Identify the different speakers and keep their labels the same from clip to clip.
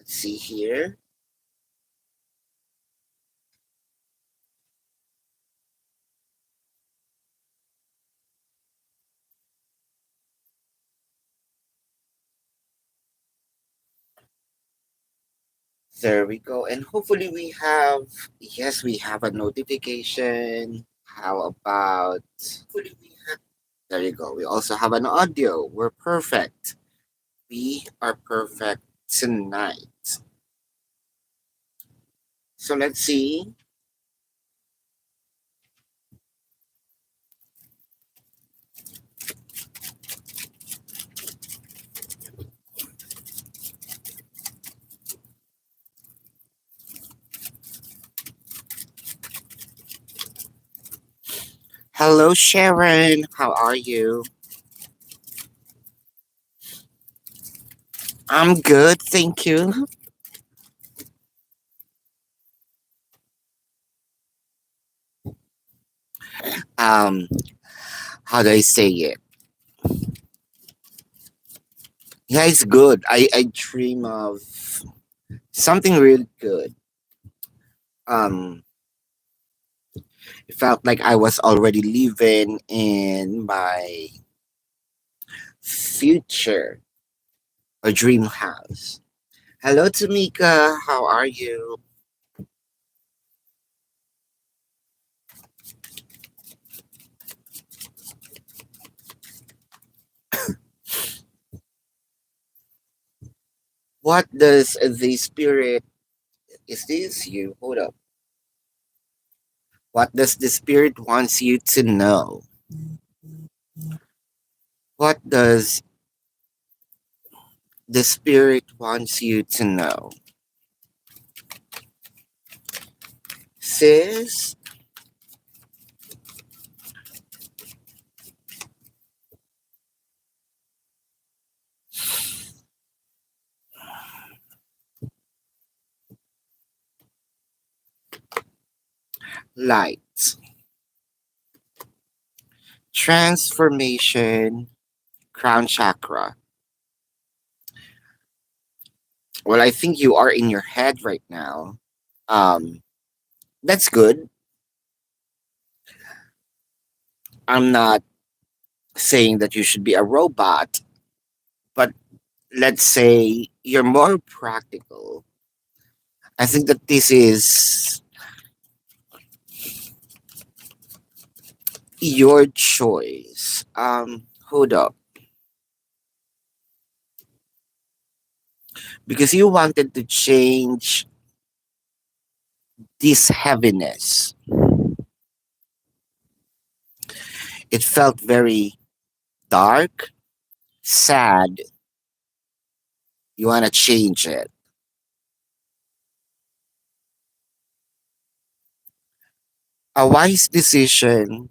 Speaker 1: Let's see here. There we go. And hopefully yes, we have a notification. How about, there you go. We also have an audio. We're perfect. We are perfect tonight. So let's see. Hello, Sharon. How are you? I'm good, thank you. Um, how do I say it? Yeah, it's good. I dream of something really good. Um, it felt like I was already living in my future, a dream house. Hello, Tamika. How are you? What does the spirit? Is this you? Hold up. What does the spirit wants you to know? What does the spirit wants you to know? Sis, light, transformation, crown chakra. Well, I think you are in your head right now. Um, that's good. I'm not saying that you should be a robot, but let's say you're more practical. I think that this is your choice. Hold up. Because you wanted to change this heaviness. It felt very dark, sad. You want to change it. A wise decision.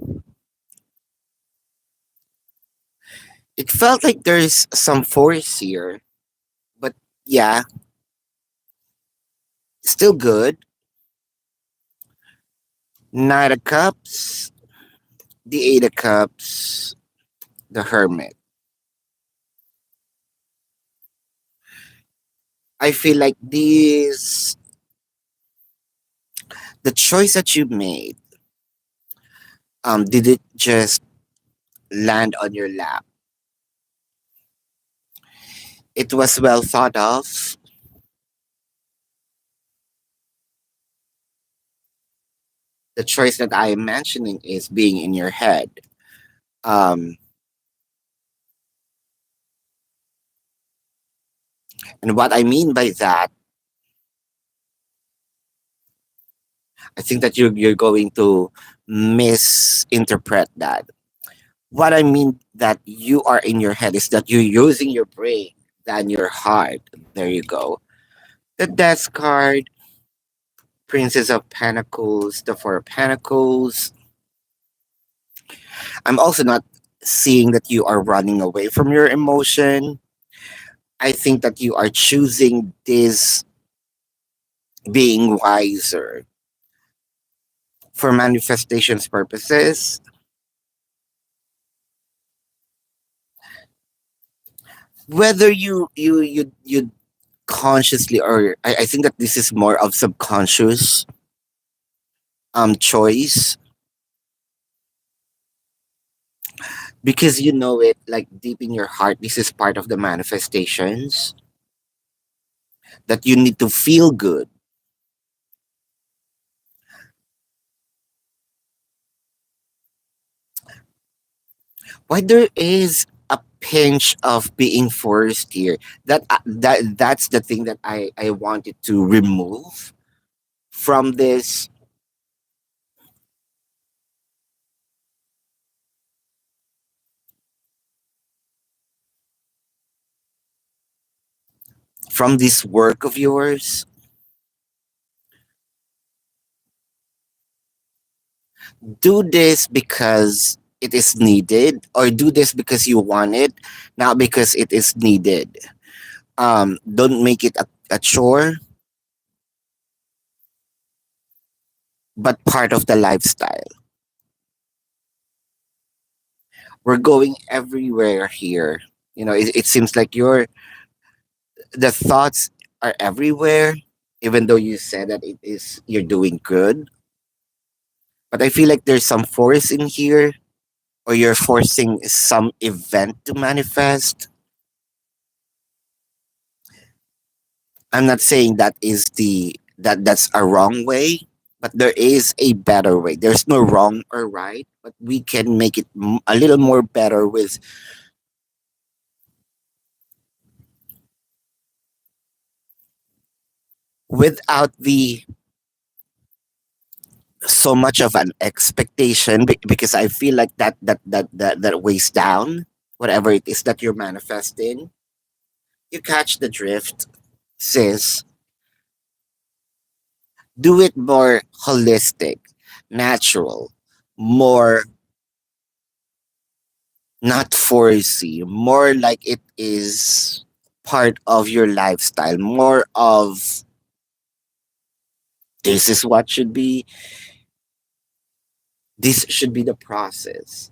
Speaker 1: It felt like there's some force here, but yeah, still good. Knight of Cups, the Eight of Cups, the Hermit. I feel like the choice that you made, did it just land on your lap? It was well thought of. The choice that I am mentioning is being in your head. Um, and what I mean by that, I think that you're going to misinterpret that. What I mean that you are in your head is that you're using your brain than your heart. There you go. The Death card, Princess of Pentacles, the Four of Pentacles. I'm also not seeing that you are running away from your emotion. I think that you are choosing this being wiser for manifestations purposes. Whether you consciously, or I think that this is more of subconscious choice, because you know it like deep in your heart. This is part of the manifestations that you need to feel good. Why there is a pinch of being forced here? That's the thing that I wanted to remove from this work of yours. Do this because it is needed, or do this because you want it, not because it is needed. Don't make it a chore, but part of the lifestyle. We're going everywhere here. It seems like the thoughts are everywhere, even though you said that you're doing good. But I feel like there's some force in here, or you're forcing some event to manifest. I'm not saying that's a wrong way, but there is a better way. There's no wrong or right, but we can make it a little more better without the so much of an expectation, because I feel like that weighs down whatever it is that you're manifesting. You catch the drift, sis. Do it more holistic, natural, more not foresee, more like it is part of your lifestyle, more of this is what should be, this should be the process.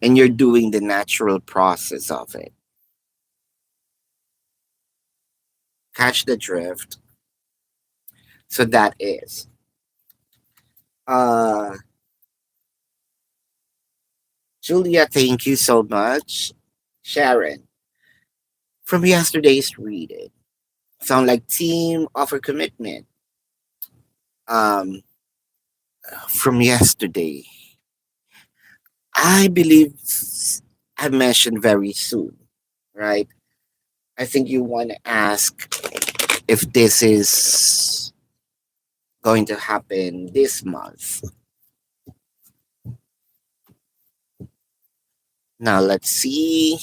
Speaker 1: And you're doing the natural process of it. Catch the drift. So that is. Uh Julia, thank you so much. Sharon, from yesterday's reading. Sound like team offer commitment. Um from yesterday. I believe I mentioned very soon, right? I think you want to ask if this is going to happen this month. Now let's see.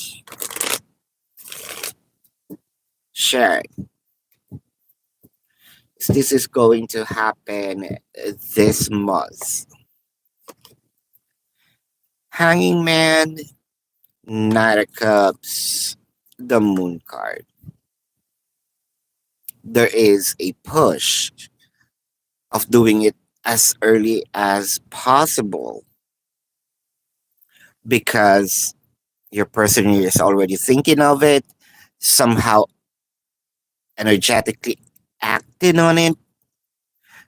Speaker 1: Sure. This is going to happen this month. Hanging Man, Knight of Cups, the Moon card. There is a push of doing it as early as possible, because your person is already thinking of it, somehow energetically acting on it.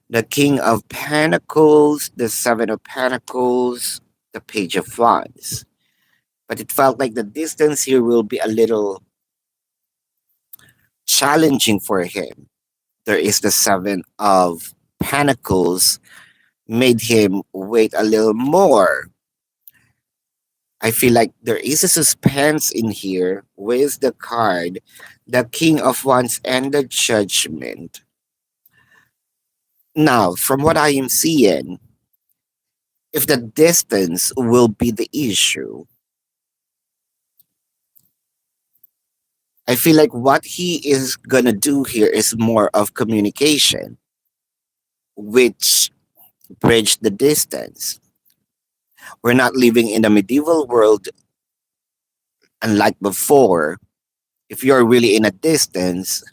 Speaker 1: The King of Pentacles, the Seven of Pentacles, the Page of Wands. But it felt like the distance here will be a little challenging for him. There is the Seven of Pentacles, made him wait a little more. I feel like there is a suspense in here with the card, the King of Wands and the Judgment. Now, from what I am seeing, if the distance will be the issue, I feel like what he is gonna do here is more of communication, which bridge the distance. We're not living in a medieval world, unlike before. If you're really in a distance,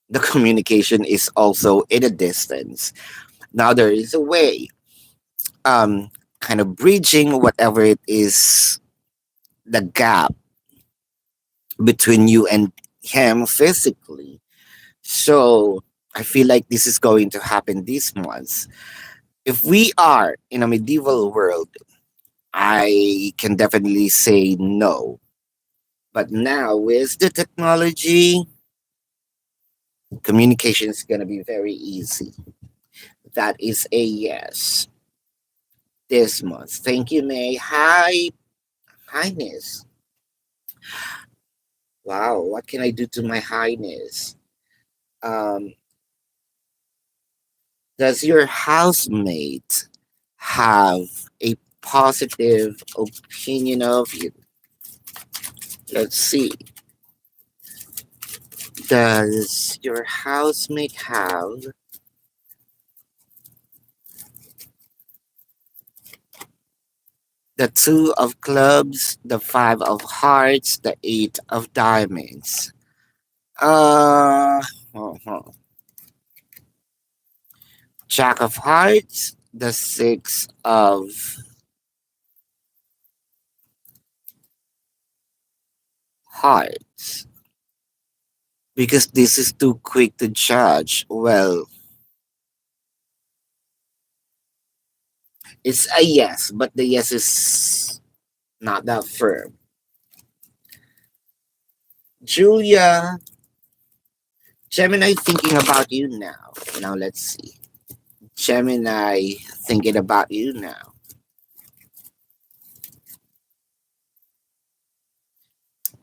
Speaker 1: the communication is also in a distance. Now there is a way, um, kind of bridging whatever it is, the gap between you and him physically. So I feel like this is going to happen this month. If we are in a medieval world, I can definitely say no. But now with the technology, communication is going to be very easy. That is a yes this month. Thank you, May. Hi, Highness. Wow, what can I do to my Highness? Um, does your housemate have a positive opinion of you? Let's see. Does your housemate have the two of clubs, the five of hearts, the eight of diamonds? Uh, uh-huh. Jack of hearts, the six of hearts. Because this is too quick to judge. Well, it's a yes, but the yes is not that firm. Julia, Gemini thinking about you now. Now let's see. Gemini thinking about you now.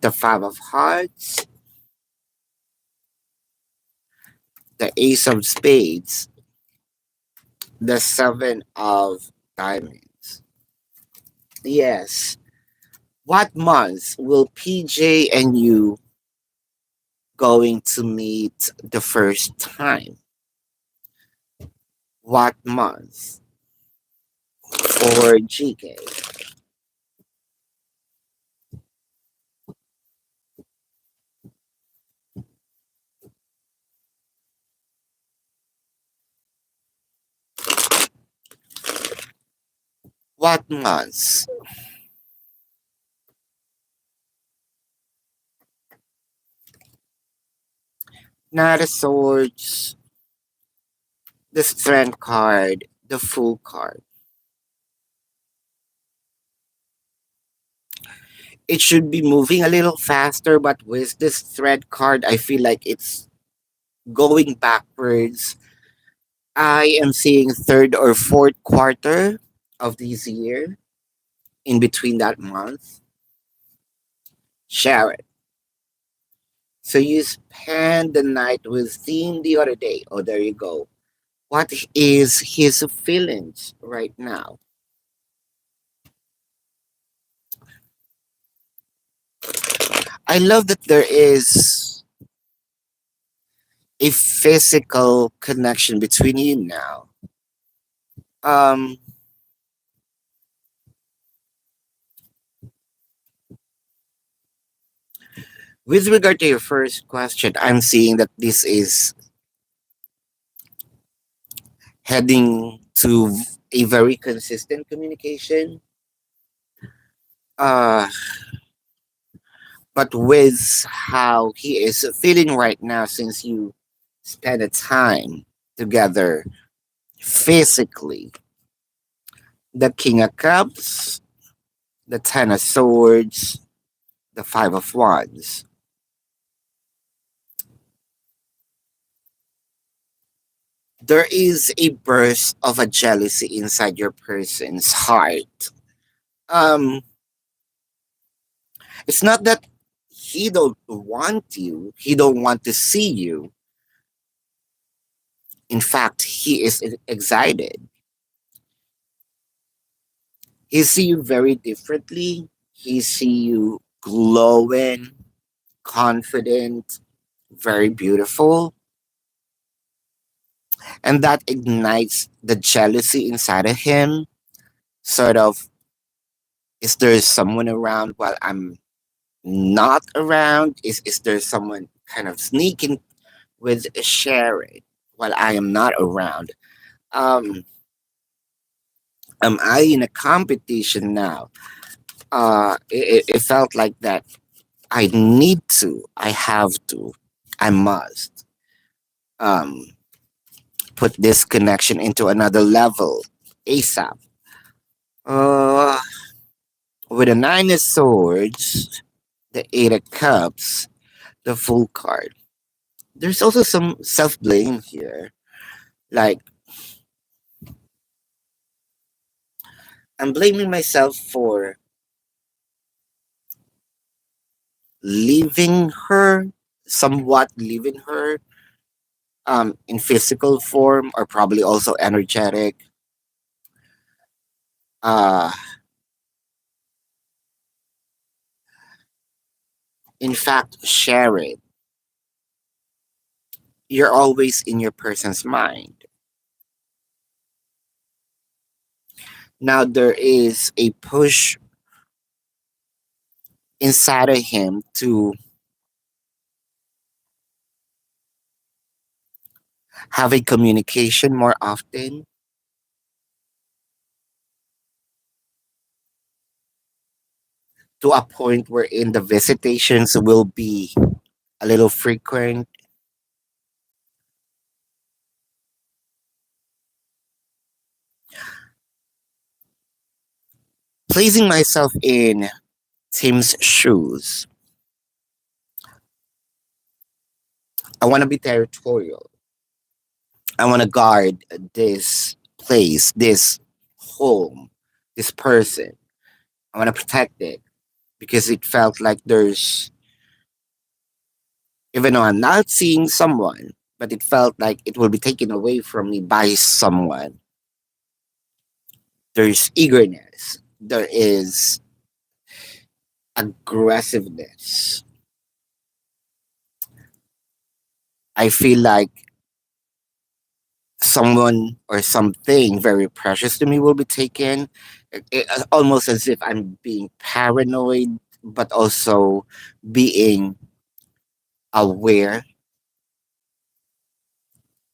Speaker 1: The five of hearts, the ace of spades, the seven of diamonds. Yes. What month will PJ and you going to meet the first time? What month for GK? What month? Knight of Swords, the Strength card, the Fool card. It should be moving a little faster, but with this thread card, I feel like it's going backwards. I am seeing third or fourth quarter of this year in between that month. Share it. So you spent the night with Theme the other day. Oh, there you go. What is his feelings right now? I love that there is a physical connection between you now. Um, with regard to your first question, I'm seeing that this is heading to a very consistent communication. Uh, but with how he is feeling right now, since you spend a time together physically, the King of Cups, the Ten of Swords, the Five of Wands. There is a burst of a jealousy inside your person's heart. Um, it's not that he don't want you, he don't want to see you. In fact, he is excited. He see you very differently. He see you glowing, confident, very beautiful, and that ignites the jealousy inside of him. Sort of, is there someone around while I'm not around? Is there someone kind of sneaking with sharing while I am not around? Um, am I in a competition now? It felt like that. I need to, I have to, I must um, put this connection into another level ASAP. Uh, with the Nine of Swords, the Eight of Cups, the Full card. There's also some self blame here. Like, I'm blaming myself for leaving her, somewhat leaving her in physical form or probably also energetic. Uh, in fact, share it. You're always in your person's mind. Now, there is a push inside of him to have a communication more often to a point wherein the visitations will be a little frequent. Placing myself in Tim's shoes, I want to be territorial. I want to guard this place, this home, this person. I want to protect it because it felt like there's, even though I'm not seeing someone, but it felt like it will be taken away from me by someone. There's eagerness, there is aggressiveness. I feel like someone or something very precious to me will be taken. Almost as if I'm being paranoid, but also being aware.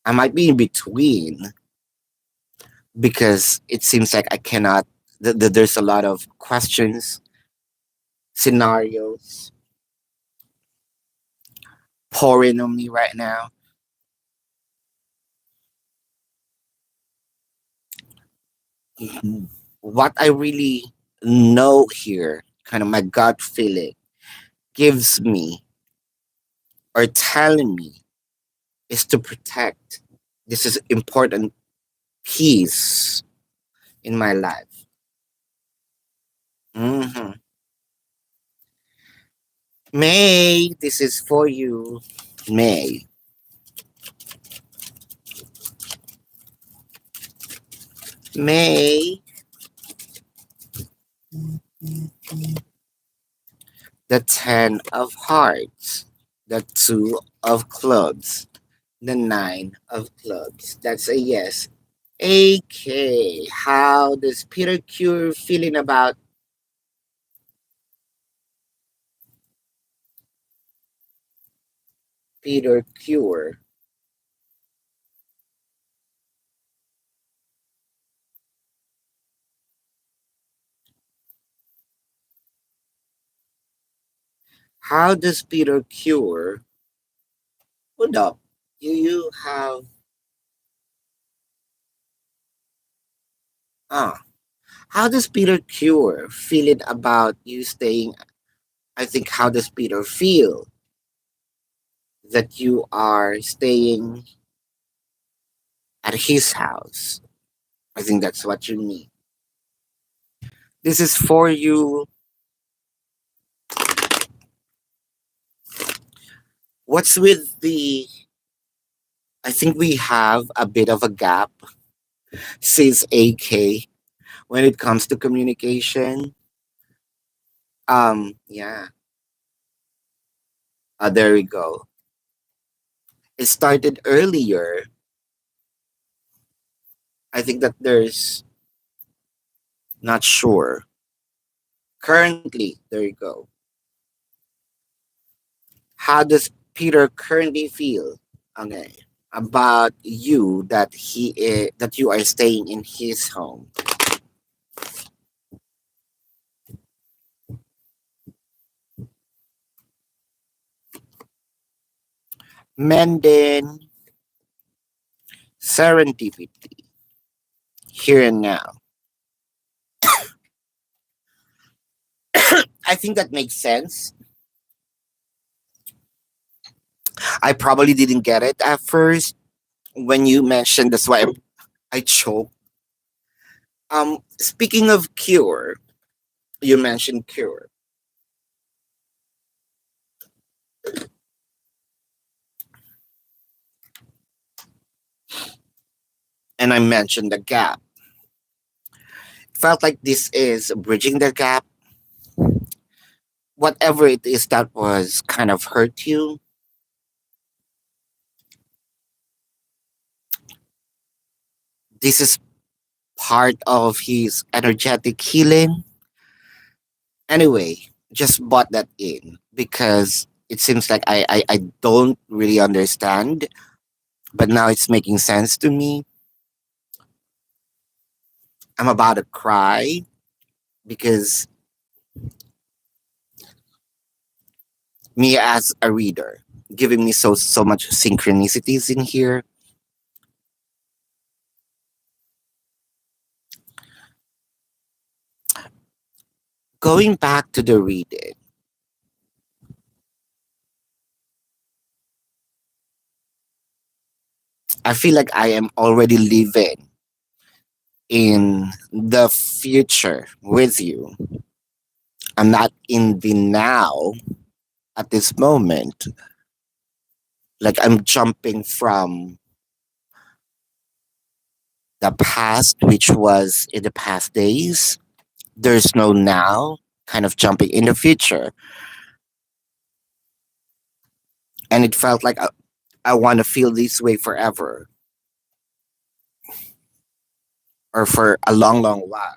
Speaker 1: I might be in between because it seems like I cannot. There's a lot of questions, scenarios pouring on me right now. What I really know here, kind of my gut feeling, gives me or telling me is to protect. This is important piece in my life. hmm May, this is for you. May, May, the 10 of hearts, the 2 of clubs, the 9 of clubs. That's a yes. AK, how does Peter Cure feeling about Peter Cure? How does Peter Cure? Hold up. You have ah. How does Peter Cure feeling about you staying? I think how does Peter feel that you are staying at his house? I think that's what you need. This is for you. What's with the? I think we have a bit of a gap since AK when it comes to communication. Yeah. There we go. It started earlier. I think that there's not sure. Currently, there you go. How does Peter currently feel? Okay. About you that that you are staying in his home. mending, serendipity, here and now. I think that makes sense. I probably didn't get it at first when you mentioned. That's why I choked. Speaking of cure, you mentioned cure, and I mentioned the gap. Felt like this is bridging the gap. Whatever it is that was kind of hurt you, this is part of his energetic healing. Anyway, just bought that in because it seems like I don't really understand, but now it's making sense to me. I'm about to cry because me as a reader, giving me so much synchronicities in here. Going back to the reading, I feel like I am already living in the future with you. I'm not in the now at this moment. Like I'm jumping from the past, which was in the past days. There's no now, kind of jumping in the future. And it felt like I want to feel this way forever or for a long while.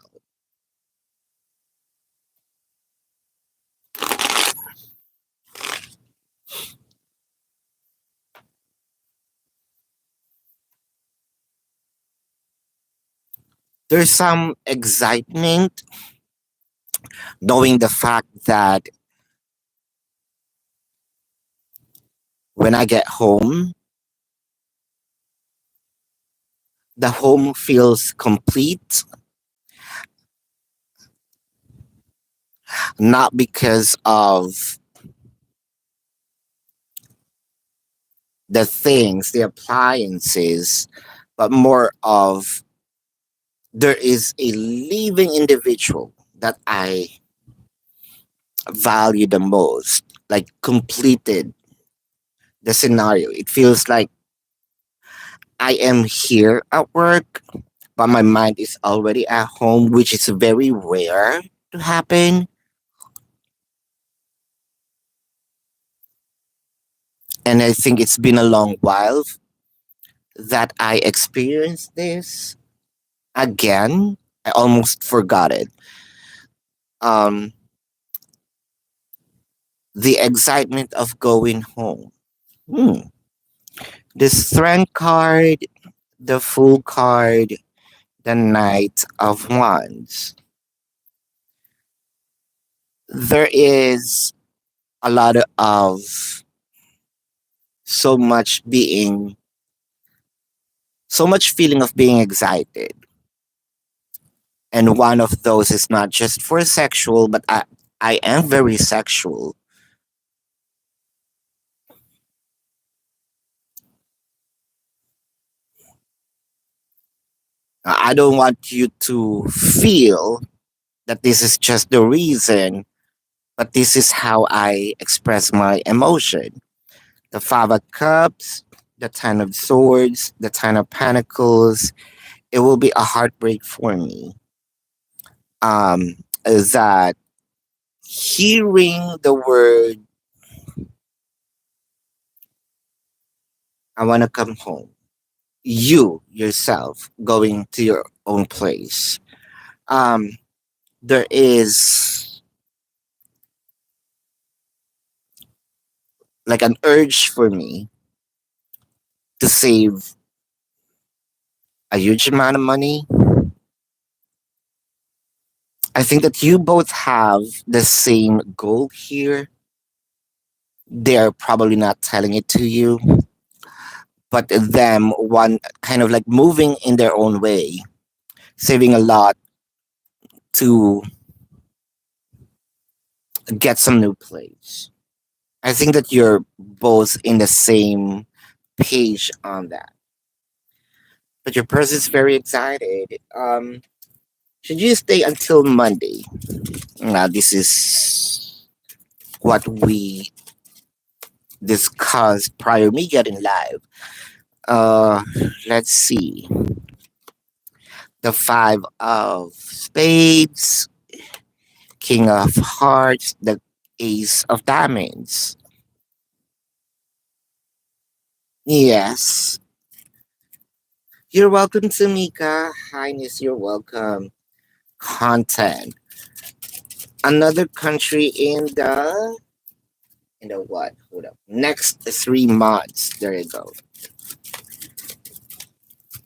Speaker 1: There's some excitement knowing the fact that when I get home, the home feels complete, not because of the things, the appliances, but more of there is a living individual that I value the most, like completed the scenario. It feels like I am here at work, but my mind is already at home, which is very rare to happen. And I think it's been a long while that I experienced this again. I almost forgot it. Um, the excitement of going home. Hmm. The strength card, the full card, the knight of wands. There is a lot of so much being, so much feeling of being excited. And one of those is not just for sexual, but I am very sexual. I don't want you to feel that this is just the reason, but this is how I express my emotion. The Five of Cups, the Ten of Swords, the Ten of Pentacles. It will be a heartbreak for me. That hearing the word, I want to come home. You yourself going to your own place. Um, there is like an urge for me to save a huge amount of money. I think that you both have the same goal here. They're probably not telling it to you. but them one kind of like moving in their own way, saving a lot to get some new place. I think that you're both in the same page on that. But your person's very excited. Should you stay until Monday? Now, this is what we discussed prior me getting live. Uh, let's see. The five of spades, king of hearts, the ace of diamonds. Yes. You're welcome, Tamika. Highness, you're welcome. Content. Another country in the what? Hold up. Next 3 months. There you go.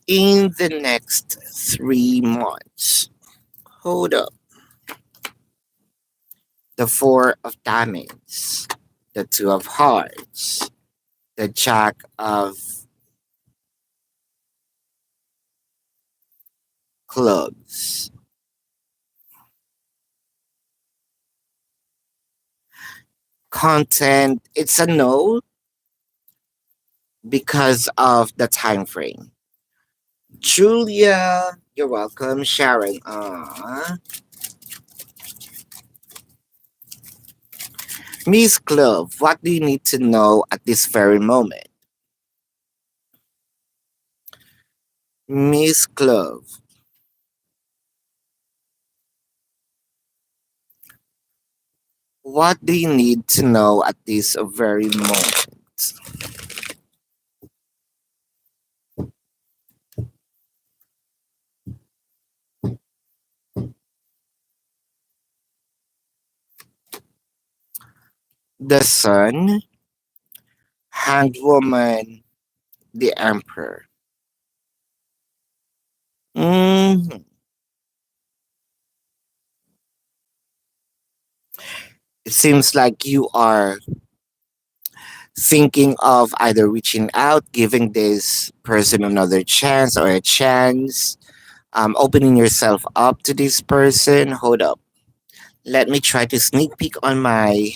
Speaker 1: In the next 3 months. Hold up. The four of diamonds. The two of hearts. The jack of clubs. Content. It's a no because of the time frame. Julia, you're welcome. Sharon, Miss Clove, what do you need to know at this very moment? Miss Clove, what do you need to know at this very moment? The Sun, Hanged Woman, the Emperor. Mhm. It seems like you are thinking of either reaching out, giving this person another chance or a chance, opening yourself up to this person. Hold up. Let me try to sneak peek on my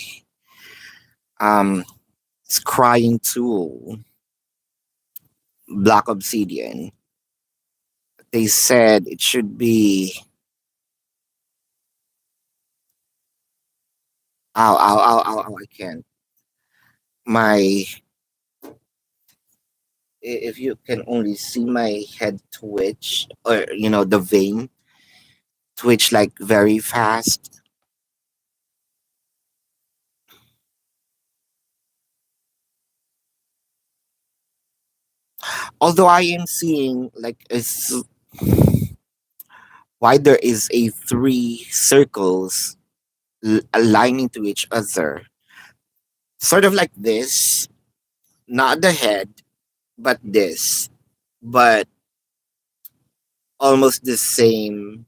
Speaker 1: um scrying tool, Black Obsidian. They said it should be. Ow, ow, ow, ow, ow, I can't. My. If you can only see my head twitch, or, the vein twitch like very fast. Although I am seeing like why there is a three circles aligning to each other. Sort of like this, not the head, but this. But almost the same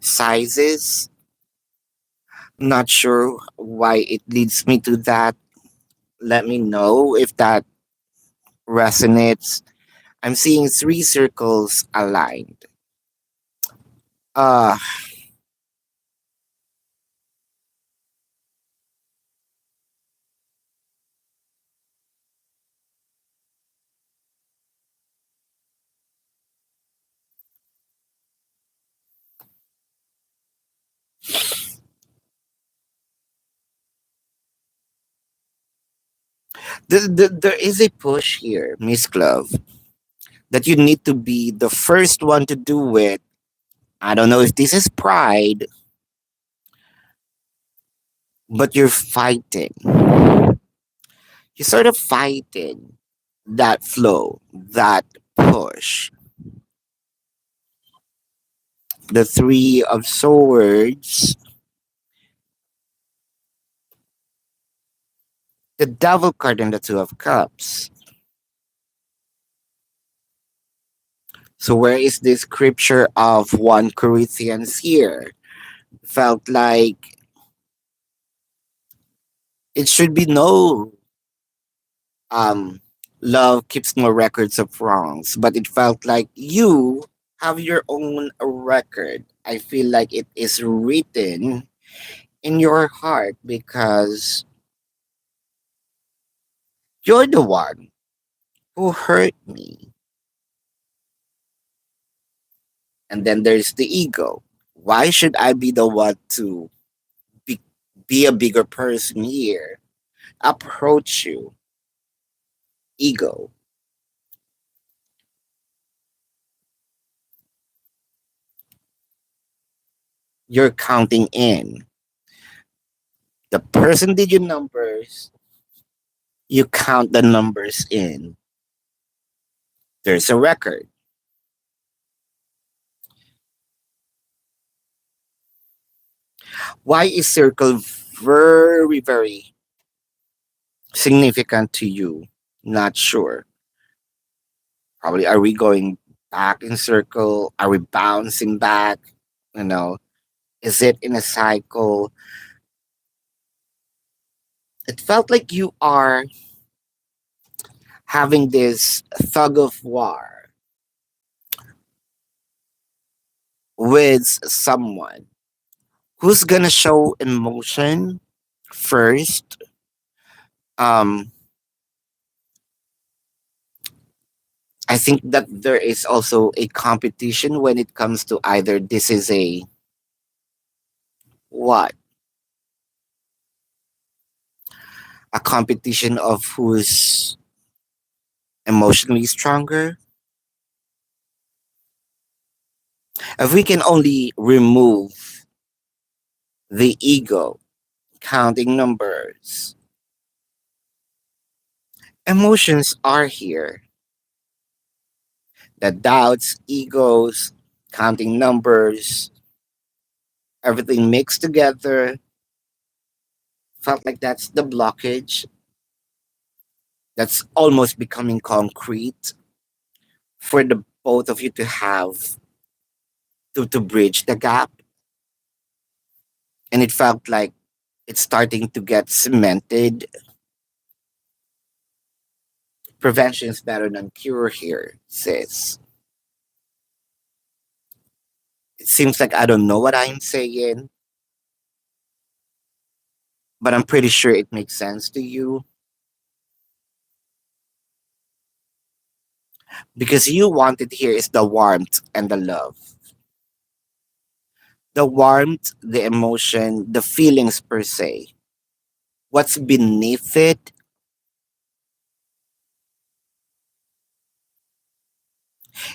Speaker 1: sizes. Not sure why it leads me to that. Let me know if that resonates. I'm seeing three circles aligned. Uh, there is a push here, Miss Glove, that you need to be the first one to do it. I don't know if this is pride, but you're fighting. You're sort of fighting that flow, that push. The three of swords, the devil card, and the two of cups. So where is this scripture of 1 Corinthians here? Felt like it should be no. Um, love keeps no records of wrongs, but it felt like you have your own record. I feel like it is written in your heart because you're the one who hurt me. And then there's the ego. Why should I be the one to be, be a bigger person here? Approach you, ego. You're counting in. The person did your numbers, you count the numbers in. There's a record. Why is circle very, very significant to you? Not sure. Probably are we going back in circle? Are we bouncing back? You know, is it in a cycle? It felt like you are having this thug of war with someone who's gonna show emotion first. Um, I think that there is also a competition when it comes to either this is a what a competition of who's emotionally stronger. If we can only remove the ego, counting numbers, emotions are here. The doubts, egos, counting numbers, everything mixed together. Felt like that's the blockage that's almost becoming concrete for the both of you to have to bridge the gap. And it felt like it's starting to get cemented. Prevention is better than cure here, sis. It seems like I don't know what I'm saying, but I'm pretty sure it makes sense to you because you wanted here is the warmth and the love. The warmth, the emotion, the feelings per se. What's beneath it,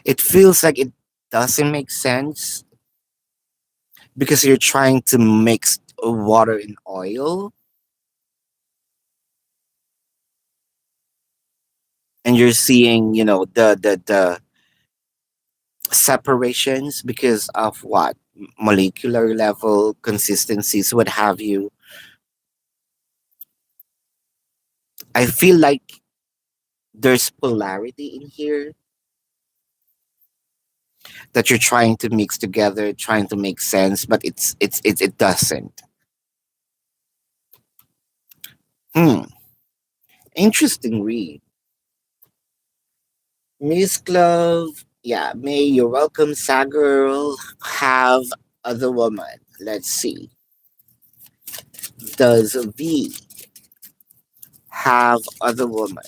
Speaker 1: it feels like it doesn't make sense because you're trying to mix water and oil and you're seeing, the separations because of what molecular level consistencies, what have you. I feel like there's polarity in here that you're trying to mix together, trying to make sense, but it doesn't. Hmm. Interesting read. Miss Clove, yeah, May, you're welcome, Sagirl. Have other woman. Let's see. Does V have other woman?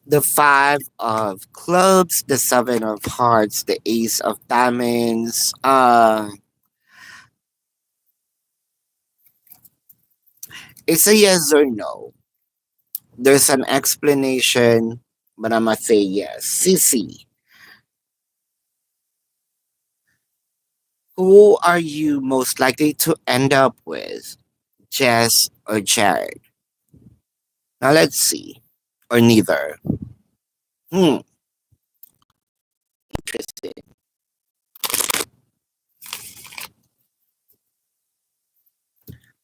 Speaker 1: The five of clubs, the seven of hearts, the ace of diamonds. It's a yes or no. There's an explanation, but I must say yes. Sissy, who are you most likely to end up with? Jess or Jared? Now let's see. Or neither. Hmm, interesting.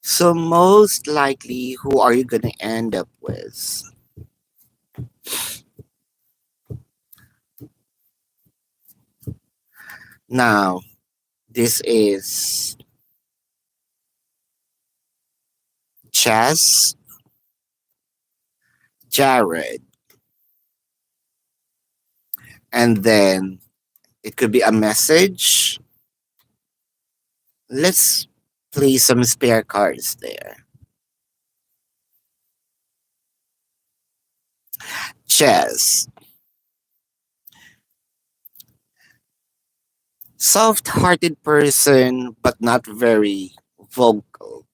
Speaker 1: So most likely, who are you gonna end up with? Now, This is Chess, Jared, and then it could be a message. Let's play some spare cards there. Chess, soft hearted person, but not very vocal.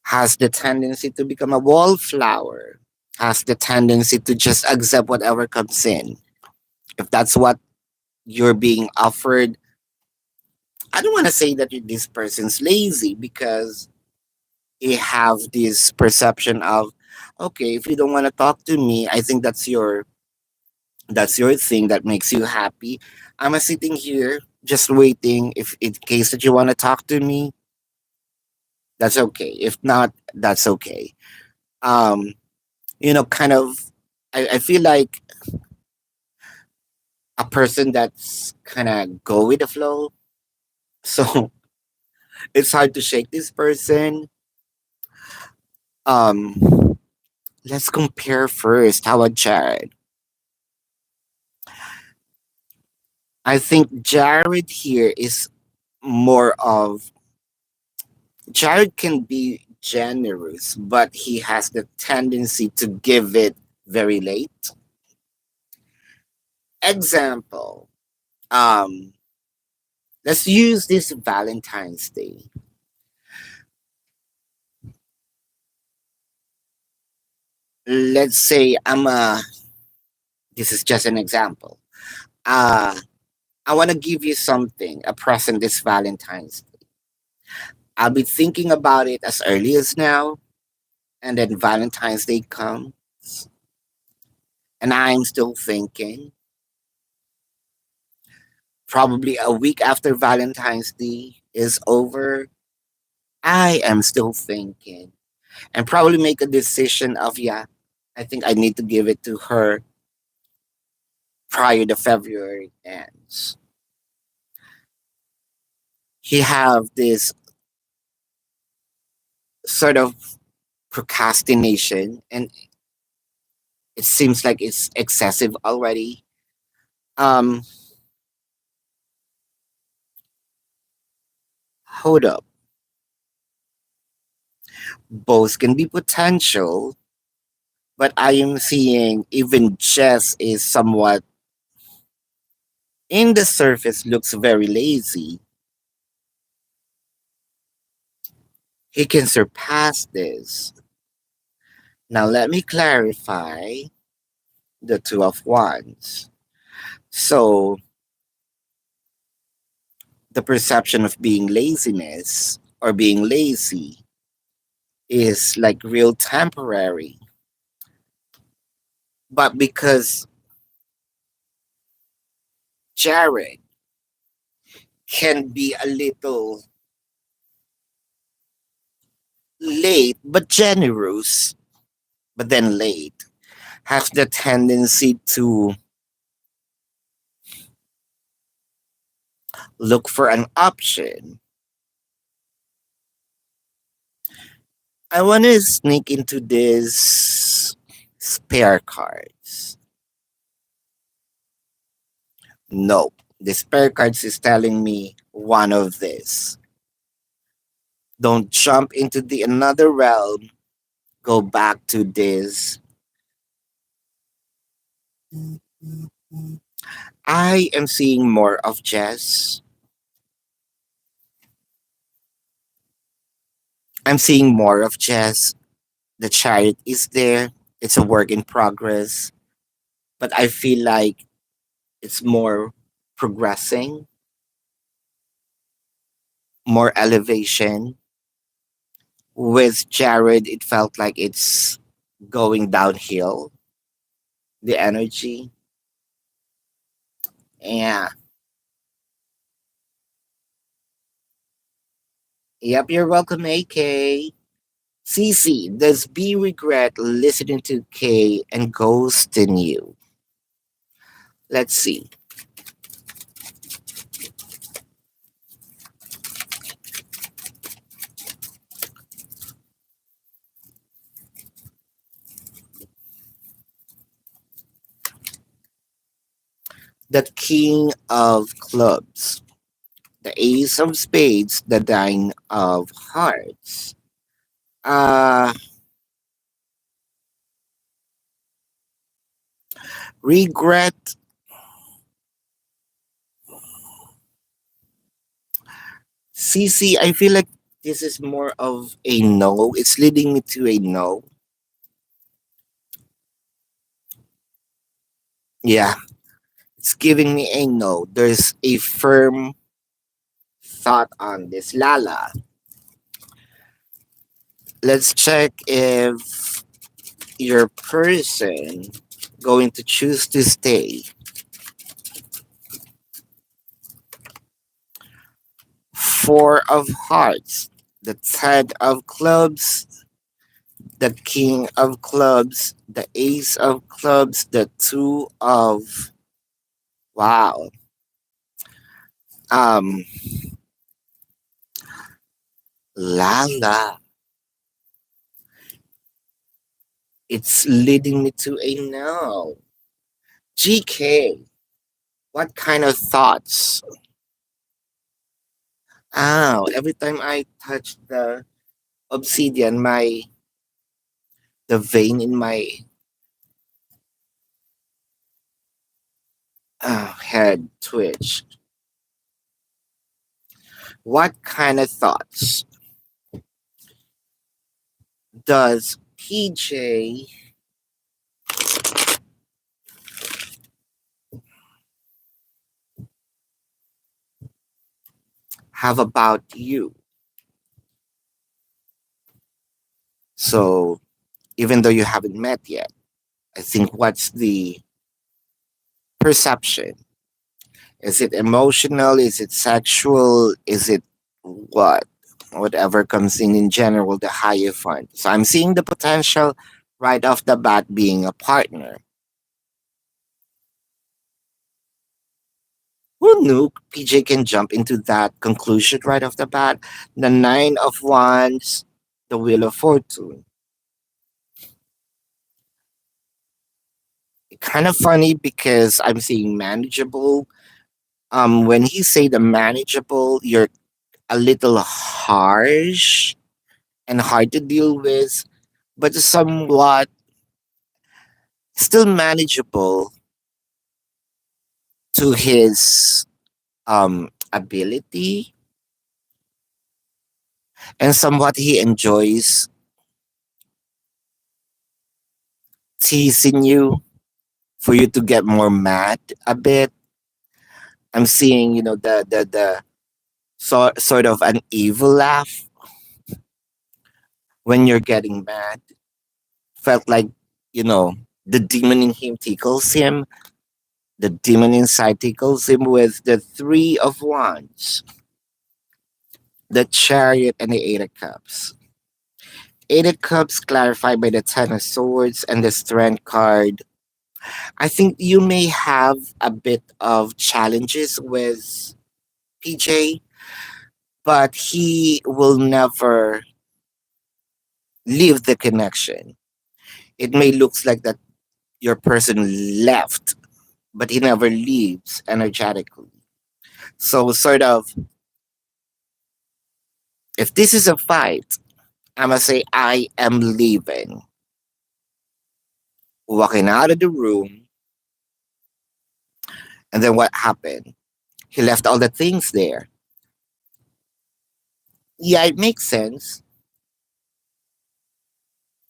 Speaker 1: Has the tendency to become a wallflower. Has the tendency to just accept whatever comes in. If that's what you're being offered, I don't want to say that this person's lazy because they have this perception of, okay, if you don't want to talk to me, I think that's your thing that makes you happy. I'm sitting here just waiting. If in case that you want to talk to me, that's okay. If not, that's okay. Um, kind of. I feel like a person that's kind of go with the flow. So it's hard to shake this person. Um, let's compare first. How about Jared? I think Jared here is more of Jared can be generous, but he has the tendency to give it very late. Example, um, let's use this Valentine's Day. Let's say this is just an example. Uh, I want to give you something, a present this Valentine's Day. I'll be thinking about it as early as now, and then Valentine's Day comes, and I'm still thinking. Probably a week after Valentine's Day is over, I am still thinking and probably make a decision of, yeah, I think I need to give it to her prior to February ends. He have this sort of procrastination and it seems like it's excessive already. Um, hold up. Both can be potential, but I am seeing even Jess is somewhat in the surface looks very lazy. He can surpass this. Now let me clarify the two of wands. So the perception of being laziness or being lazy is like real temporary. But because Jared can be a little late but generous, but then late, has the tendency to look for an option. I want to sneak into this spare cards. Nope. The spare cards is telling me one of this. Don't jump into the another realm. Go back to this. I am seeing more of Jess. I'm seeing more of Jess. The chariot is there. It's a work in progress. But I feel like it's more progressing, more elevation. With Jared, it felt like it's going downhill, the energy. Yeah. Yep, you're welcome, AK. CC, does B regret listening to K and ghosting you? Let's see. the king of clubs, the ace of spades, the nine of hearts. Uh, regret. CC, I feel like this is more of a no. It's leading me to a no. Yeah, it's giving me a no. There's a firm thought on this. Lala, let's check if your person going to choose to stay. Four of hearts, the ten of clubs, the king of clubs, the ace of clubs, the two of wow. Um, Lala, it's leading me to a no. GK, what kind of thoughts? Oh, every time I touch the obsidian, the vein in my head twitch. What kind of thoughts does PJ have about you? So, even though you haven't met yet, I think what's the perception? Is it emotional? Is it sexual? Is it what? Whatever comes in general, the higher fund. So, I'm seeing the potential right off the bat being a partner. Who knew PJ can jump into that conclusion right off the bat? The nine of wands, the wheel of fortune. Kind of funny because I'm seeing manageable. When he say the manageable, you're a little harsh and hard to deal with, but somewhat still manageable to his ability, and somewhat he enjoys teasing you for you to get more mad a bit. I'm seeing, the sort of an evil laugh when you're getting mad. Felt like, you know, the demon in him tickles him. The demon inside tickles him with the three of wands, the chariot, and the eight of cups. Eight of cups clarified by the ten of swords and the strength card. I think you may have a bit of challenges with PJ, but he will never leave the connection. It may looks like that your person left, but he never leaves energetically. So sort of, if this is a fight, I must say I am leaving. Walking out of the room, and then what happened? He left all the things there. Yeah, it makes sense.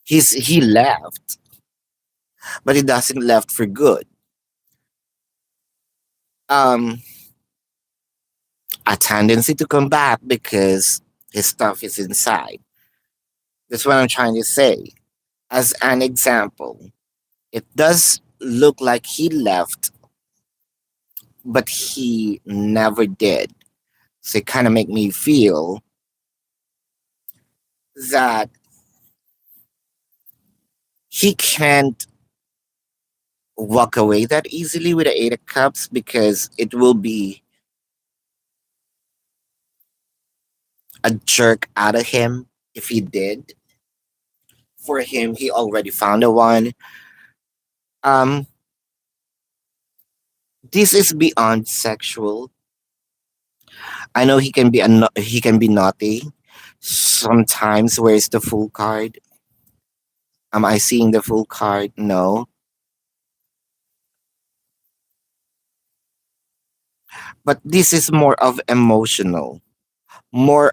Speaker 1: He left, but he doesn't left for good. Um, a tendency to come back because his stuff is inside. That's what I'm trying to say. As an example, it does look like he left, but he never did. So it kind of make me feel that he can't walk away that easily with the eight of cups because it will be a jerk out of him if he did. For him, he already found a one. Um, This is beyond sexual. I know he can be naughty. Sometimes where's the full card? Am I seeing the full card? No. But this is more of emotional. More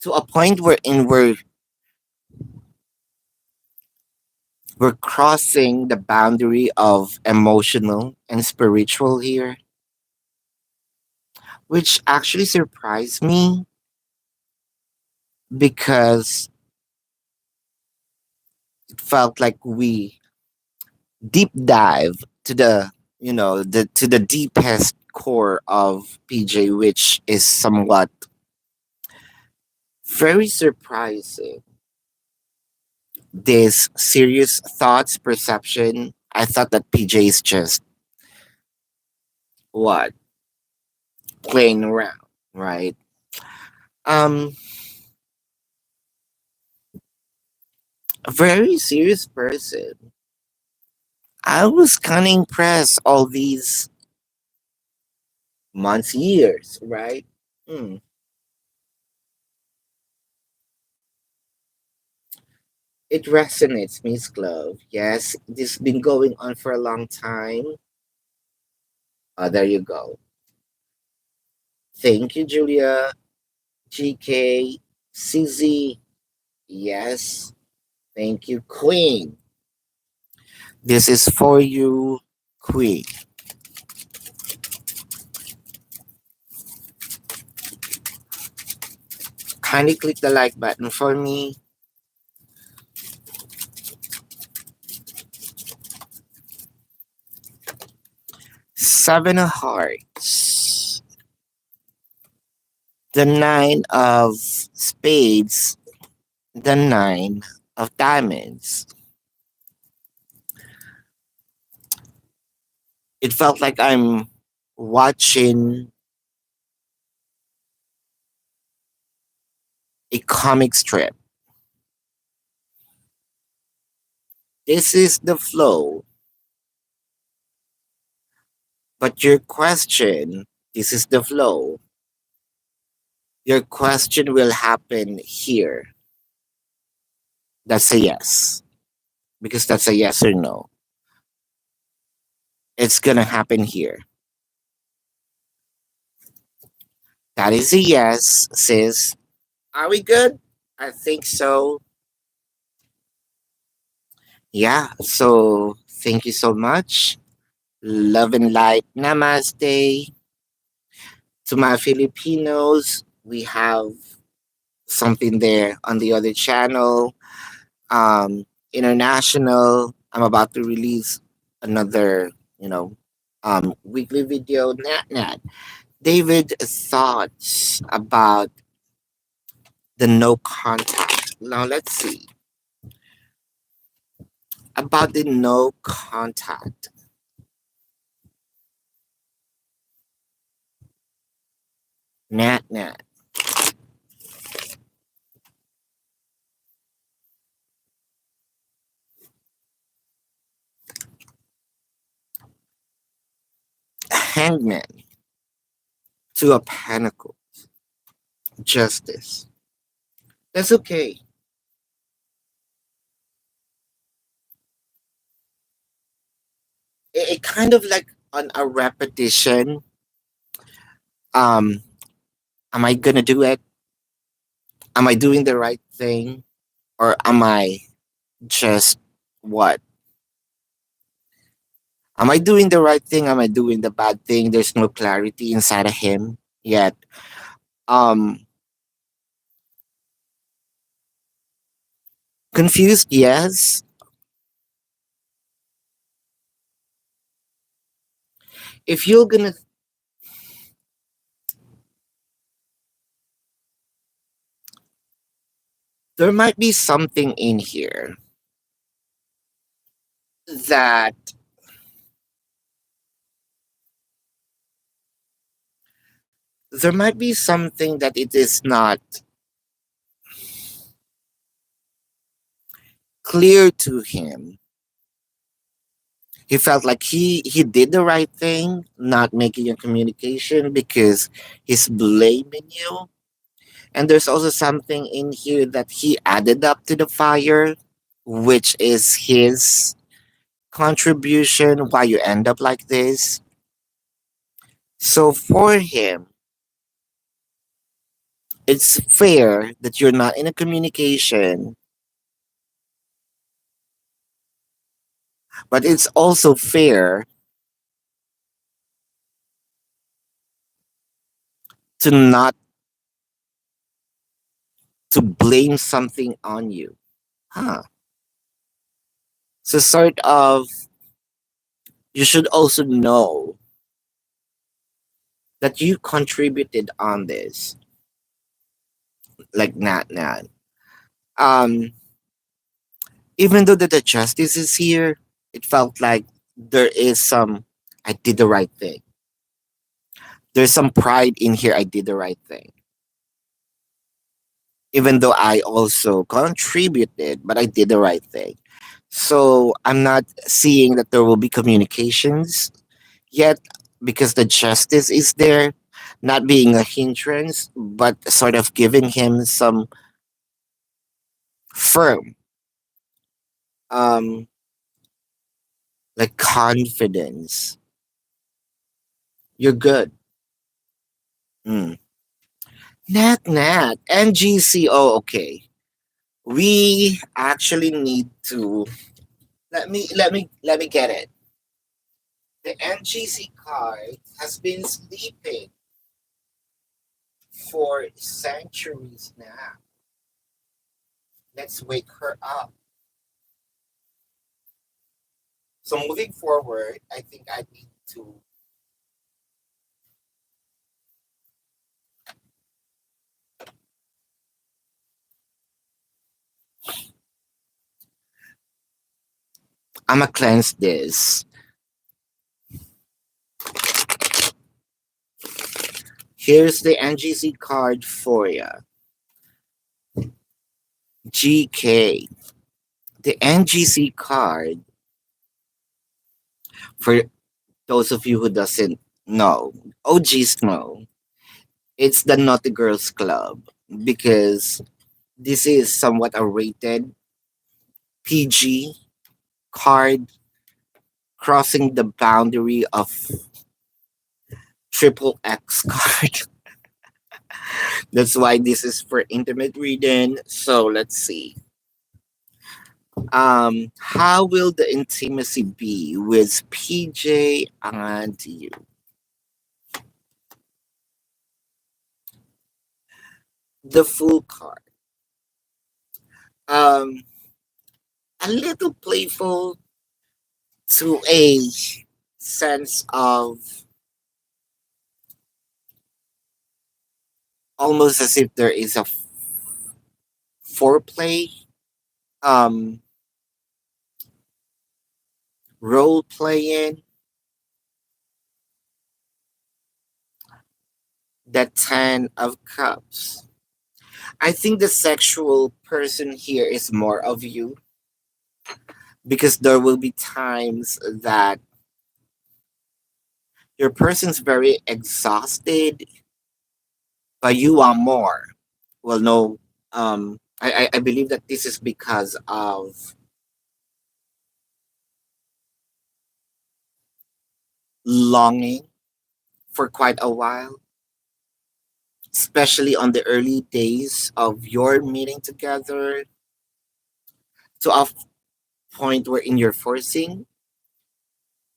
Speaker 1: to a point wherein we're crossing the boundary of emotional and spiritual here, which actually surprised me because it felt like we deep dive to the to the deepest core of PJ, which is somewhat very surprising. This serious thoughts perception. I thought that PJ is just what playing around, right? Um, a very serious person. I was kind of impressed all these months, years, right? Hmm. It resonates, Miss Glove. Yes, this has been going on for a long time. There you go. Thank you, Julia. GK, CZ. Yes. Thank you, Queen. This is for you, Queen. Kindly click the like button for me. Seven of Hearts. The Nine of Spades. The Nine of Diamonds. It felt like I'm watching a comic strip. This is the flow. But your question, this is the flow. Your question will happen here. That's a yes. Because that's a yes or no. It's gonna happen here. That is a yes, sis. Are we good? I think so. Yeah, so thank you so much. Love and light. Namaste. To my Filipinos, we have something there on the other channel. International. I'm about to release another, weekly video. Nat Nat. David, thoughts about the no contact. Now let's see about the no contact. Nat Nat. Hangman. To a pentacle. Justice. That's okay. It kind of like on a repetition. Um, am I gonna do it? Am I doing the right thing? Or am I just what? Am I doing the right thing? Am I doing the bad thing? There's no clarity inside of him yet. Um, Confused, yes. If you're gonna, there might be something in here that there might be something that it is not clear to him He felt like he did the right thing, not making a communication because he's blaming you. And there's also something in here that he added up to the fire, which is his contribution why you end up like this. So for him, it's fair that you're not in a communication, but it's also fair to not to blame something on you. Huh. So sort of you should also know that you contributed on this. Like not. Um Even though that the justice is here, it felt like there is some I did the right thing. There's some pride in here I did the right thing. Even though I also contributed, but I did the right thing. So I'm not seeing that there will be communications yet because the justice is there, not being a hindrance, but sort of giving him some firm, um, like confidence. You're good. Mm. Nat. NGCO. Okay. We actually need to let me get it. The NGC card has been sleeping for centuries now. Let's wake her up. So moving forward, I think I need to. I'ma cleanse this. Here's the NGC card for you. GK. The NGC card, for those of you who doesn't know, OGs know, it's the Naughty Girls Club because this is somewhat a rated PG card crossing the boundary of triple X card. That's why this is for intimate reading. So let's see. How will the intimacy be with PJ and you? The full card. Um, a little playful to a sense of almost as if there is a foreplay, um, role playing, that 10 of cups. I think the sexual person here is more of you because there will be times that your person's very exhausted, but you want more. Well, no, I believe that this is because of longing for quite a while, especially on the early days of your meeting together, to a point wherein you're forcing,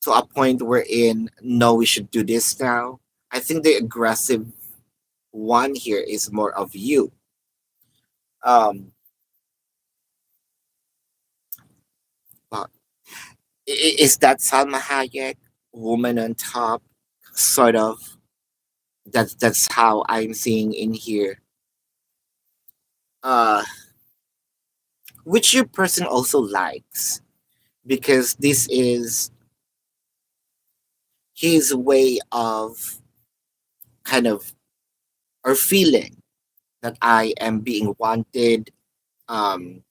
Speaker 1: to a point wherein, no, we should do this now. I think the aggressive one here is more of you. Um, but is that Salma Hayek, woman on top, sort of? That's how I'm seeing in here. Uh, which your person also likes because this is his way of kind of or feeling that I am being wanted. Um,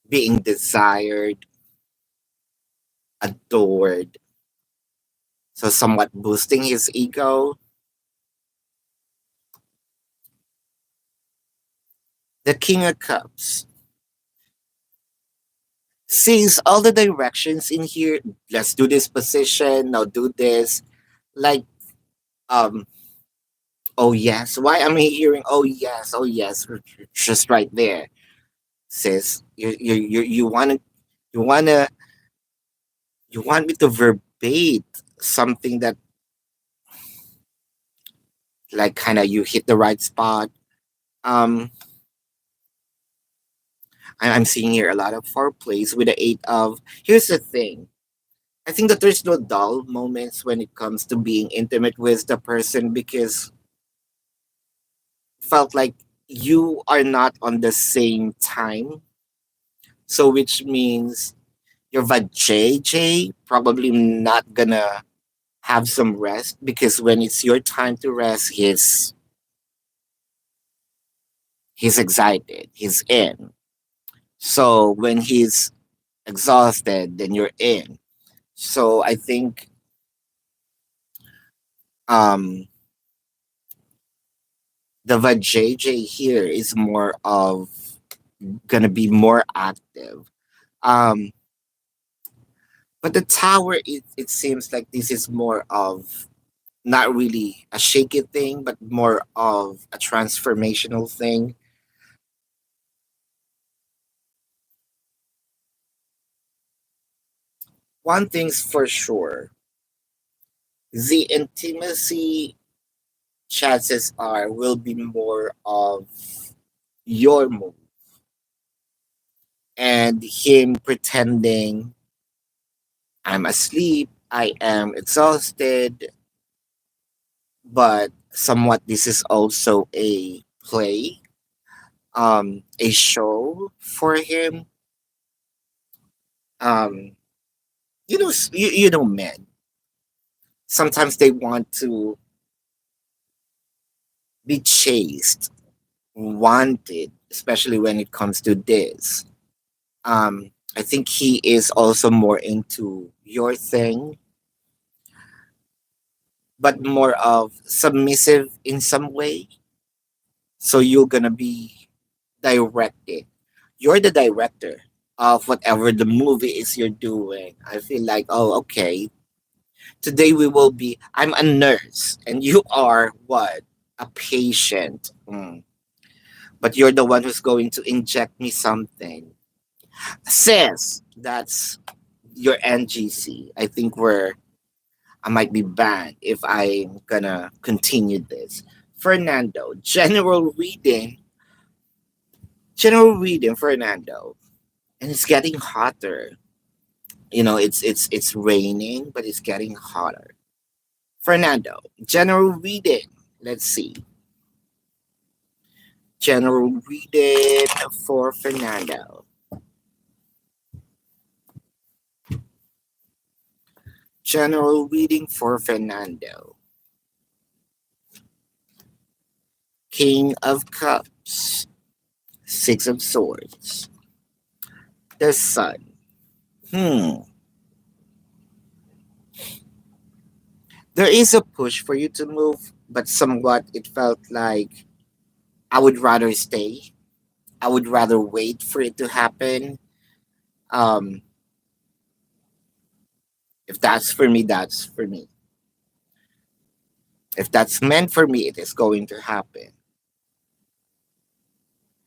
Speaker 1: being desired, adored, so somewhat boosting his ego. The King of Cups sees all the directions in here. Let's do this position, now do this. Like, um, oh yes, why am I hearing oh yes, just right there, sis. You wanna you want me to verbate something that like kind of you hit the right spot. Um, I'm seeing here a lot of foreplays with the eight of. Here's the thing. I think that there's no dull moments when it comes to being intimate with the person because felt like you are not on the same time. So which means your vajayjay probably not gonna have some rest because when it's your time to rest, he's excited, he's in. So when he's exhausted, then you're in. So I think um the vajayjay here is more of gonna be more active. Um but the tower it seems like this is more of not really a shaky thing, but more of a transformational thing. One thing's for sure, the intimacy chances are will be more of your move and him pretending I'm asleep, I am exhausted, but somewhat this is also a play, a show for him. Um, you know, men sometimes they want to be chased, wanted, especially when it comes to this. I think he is also more into your thing, but more of submissive in some way. So you're gonna be directed. You're the director of whatever the movie is you're doing. I feel like, oh, okay. Today we will be. I'm a nurse, and you are what? A patient. But you're the one who's going to inject me something. Sis, that's your NGC. I think I might be banned if I'm gonna continue this. Fernando, general reading, Fernando, and it's getting hotter. You know, it's raining, but it's getting hotter. Fernando, general reading. Let's see, general reading for Fernando. General reading for Fernando. King of Cups, Six of Swords, the Sun. Hmm. There is a push for you to move, but somewhat it felt like I would rather stay. I would rather wait for it to happen. Um, if that's for me, that's for me. If that's meant for me, it is going to happen.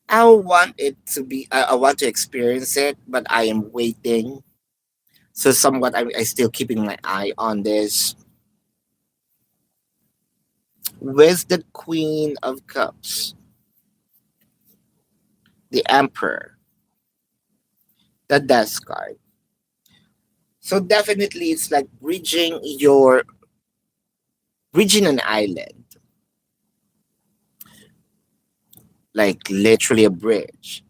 Speaker 1: I want it to be. I want to experience it, but I am waiting. So somewhat, I still keeping my eye on this. With the Queen of Cups, the Emperor, the Death card. So definitely, it's like bridging an island, like literally a bridge.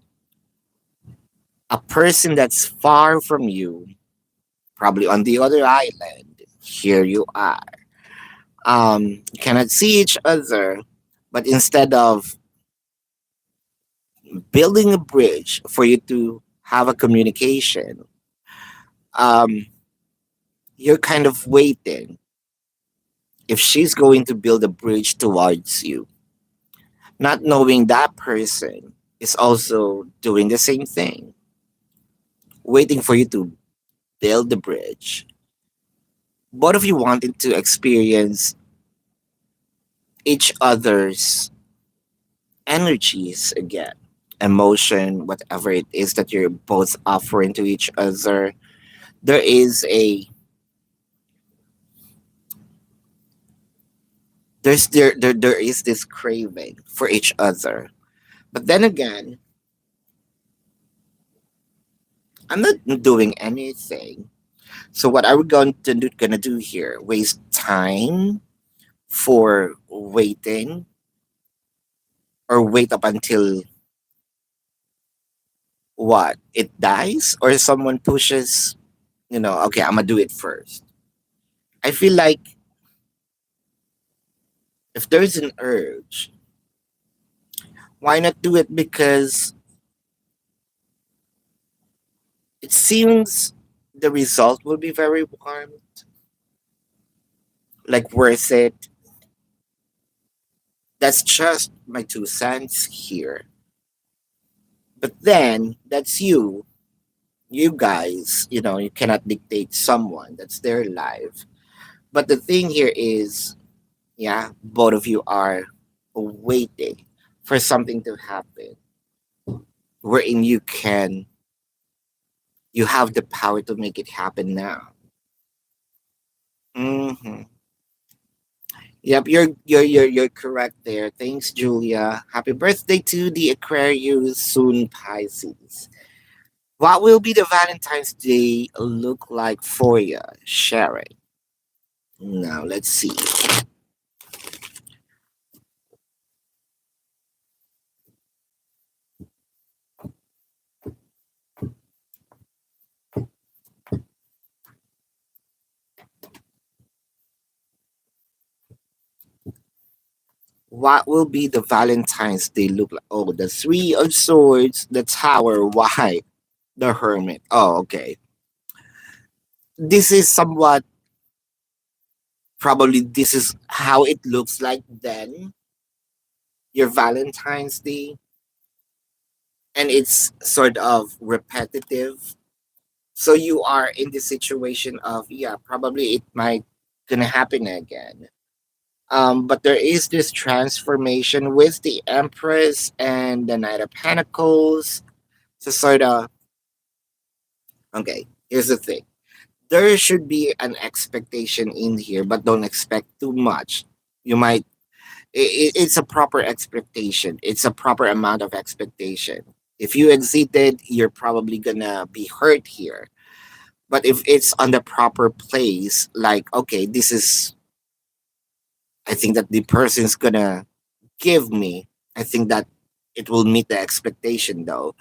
Speaker 1: A person that's far from you, probably on the other island. Here you are. You cannot see each other, but instead of building a bridge for you to have a communication. Um, you're kind of waiting if she's going to build a bridge towards you, not knowing that person is also doing the same thing, waiting for you to build the bridge. Both of you wanted to experience each other's energies again, emotion, whatever it is that you're both offering to each other. There is a there is this craving for each other. But then again, I'm not doing anything. So what are we gonna do here? Waste time for waiting, or wait up until what it dies, or someone pushes, okay, I'm gonna do it first. I feel like if there's an urge, why not do it? Because it seems the result will be very warm, like worth it. That's just my 2 cents here. But then that's you guys, you cannot dictate someone. That's their life. But the thing here is, yeah, both of you are waiting for something to happen wherein you have the power to make it happen now. Hmm. Yep, you're correct there. Thanks, Julia. Happy birthday to the Aquarius, soon Pisces. What will be the Valentine's Day look like for you? Share it. Now let's see. What will be the Valentine's Day look like? Oh, the Three of Swords, the Tower. Why? The Hermit. Oh, okay. This is somewhat, probably this is how it looks like then, your Valentine's Day. And it's sort of repetitive. So you are in the situation of, yeah, probably it might gonna happen again. But there is this transformation with the Empress and the Knight of Pentacles. So sort of, okay, here's the thing. There should be an expectation in here, but don't expect too much. You might, it's a proper expectation. It's a proper amount of expectation. If you exceeded, you're probably gonna be hurt here. But if it's on the proper place, like, okay, this is, I think that the person's gonna give me, I think that it will meet the expectation though.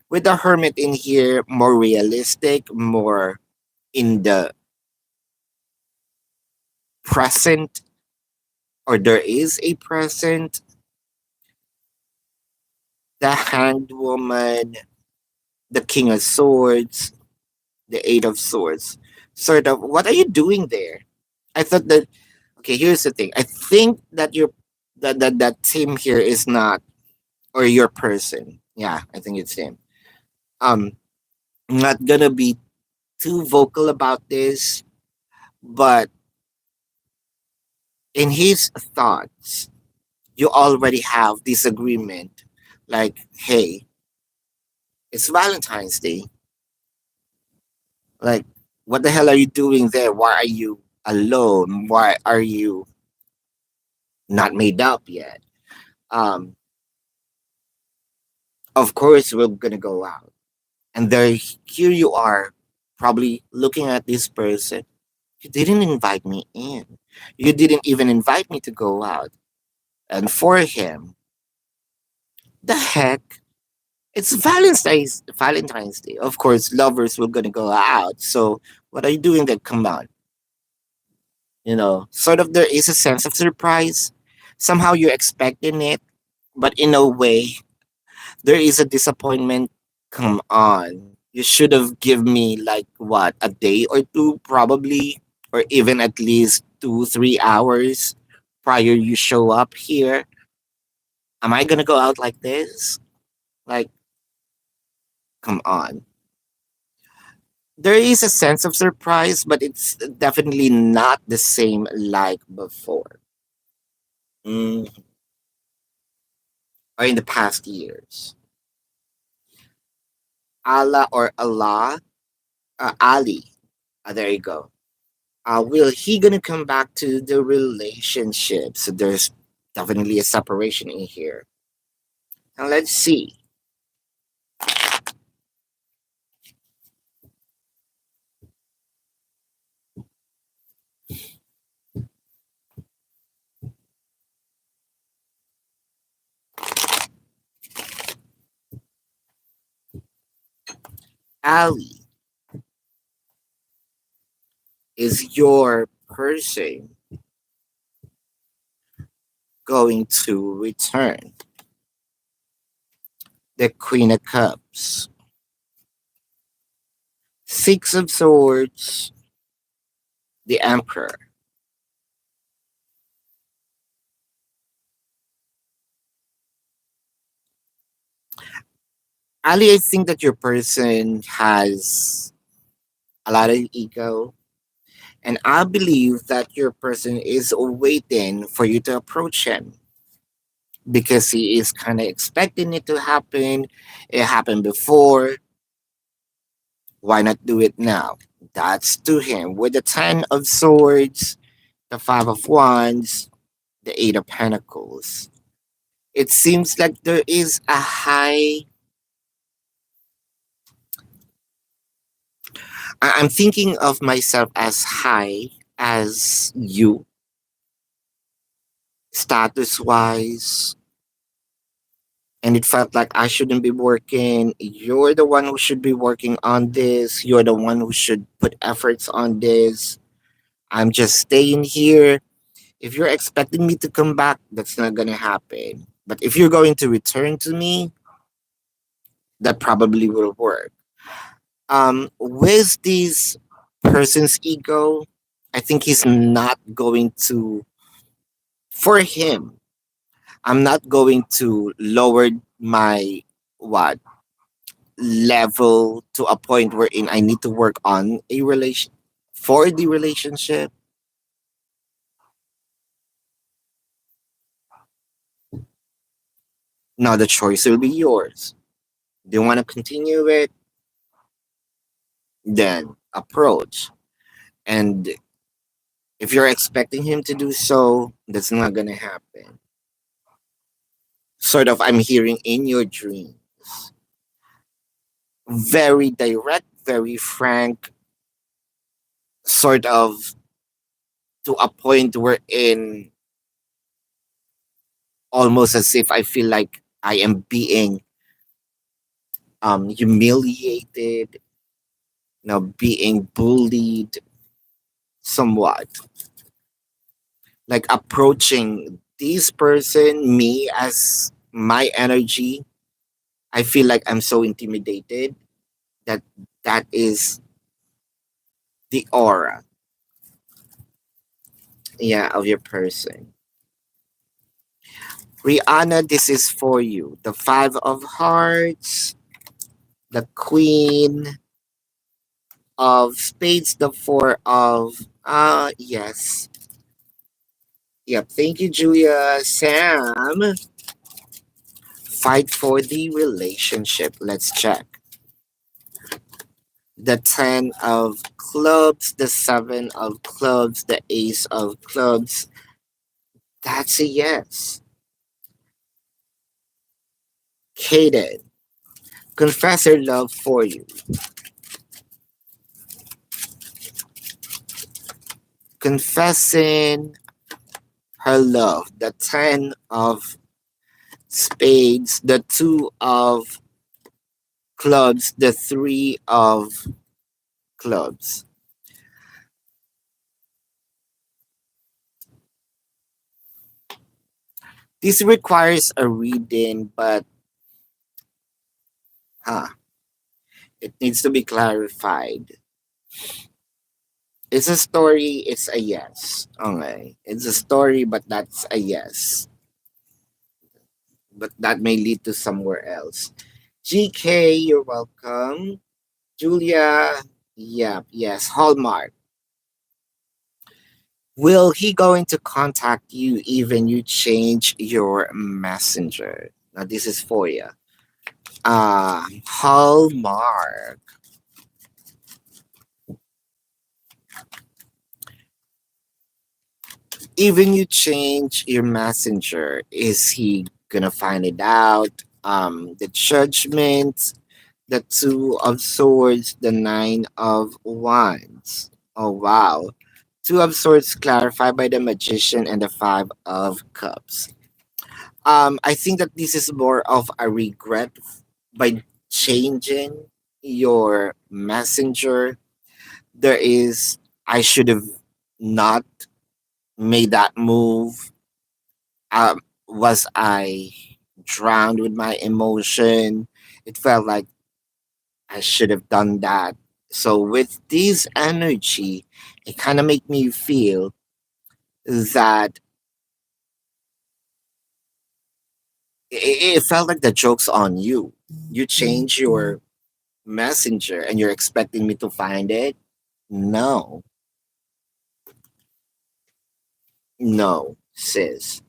Speaker 1: With the Hermit in here, more realistic, more in the present, or there is a present. The Hanged Woman, the King of Swords, the Eight of Swords. Sort of, what are you doing there? I thought that, okay, here's the thing. I think that that team here is not, or your person. Yeah, I think it's him. Um, I'm not gonna be too vocal about this, but in his thoughts, you already have disagreement. Like, hey, it's Valentine's Day. Like, what the hell are you doing there? Why are you alone? Why are you not made up yet? Um, of course, we're gonna go out, and there, here you are, probably looking at this person. You didn't invite me in. You didn't even invite me to go out. And for him, the heck? It's Valentine's Day. Of course, lovers were gonna go out. So what are you doing there? Come on. Sort of there is a sense of surprise. Somehow you're expecting it, but in a way, there is a disappointment. Come on. You should have given me like what, a day or two probably, or even at least 2 3 hours prior you show up here. Am I gonna go out like this? Like, come on. There is a sense of surprise, but it's definitely not the same like before. Mm, or in the past years. Allah, Ali. There you go. Will he gonna come back to the relationship? So there's definitely a separation in here. Now let's see. Ali, is your person going to return? The Queen of Cups, Six of Swords, the Emperor. Ali, I think that your person has a lot of ego. And I believe that your person is waiting for you to approach him because he is kind of expecting it to happen. It happened before. Why not do it now? That's to him. With the Ten of Swords, the Five of Wands, the Eight of Pentacles. It seems like there is a high. I'm thinking of myself as high as you, status wise, and it felt like I shouldn't be working. You're the one who should be working on this. You're the one who should put efforts on this. I'm just staying here. If you're expecting me to come back, that's not gonna happen. But if you're going to return to me, that probably will work. With this person's ego, I think he's not going to. For him, I'm not going to lower my what level to a point wherein I need to work on a relation for the relationship. Now the choice will be yours. Do you want to continue it? Then approach. And if you're expecting him to do so, that's not gonna happen. Sort of, I'm hearing in your dreams. Very direct, very frank, sort of to a point wherein almost as if I feel like I am being humiliated, being bullied somewhat, like approaching this person, me as my energy. I feel like I'm so intimidated that that is the aura, yeah, of your person. Rihanna, this is for you. The Five of Hearts, the Queen of Spades, the Four of yes. Yep, thank you, Julia. Sam, fight for the relationship. Let's check. The Ten of Clubs, the Seven of Clubs, the Ace of Clubs. That's a yes. Kaden, confess her love for you. Confessing her love. The Ten of Spades, the Two of Clubs, the Three of Clubs. This requires a reading, but huh, It needs to be clarified. It's a story, it's a yes. Okay. It's a story, but that's a yes. But that may lead to somewhere else. GK, you're welcome. Julia, yeah, yes. Hallmark. Will he going to contact you even you change your messenger? Now this is for you. Hallmark. Even you change your messenger, is he gonna find it out? The judgment, the two of swords, the nine of wands. Oh wow. Two of swords clarified by the magician and the five of cups. I think that this is more of a regret by changing your messenger. There is, I should have not made that move. Was I drowned with my emotion? It felt like I should have done that. So with this energy, it kind of made me feel that it felt like the joke's on you. You change your messenger and you're expecting me to find it? No, no, sis.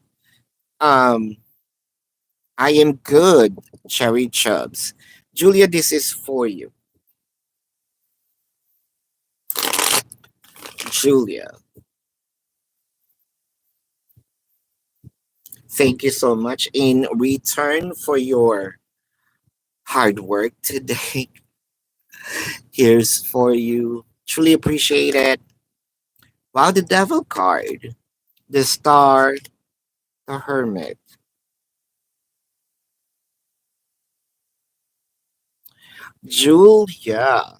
Speaker 1: Um, I am good, Cherry Chubs. Julia, this is for you. Julia, thank you so much in return for your hard work today. Here's for you. Truly appreciate it. Wow, the devil card. The star, the hermit. Julia,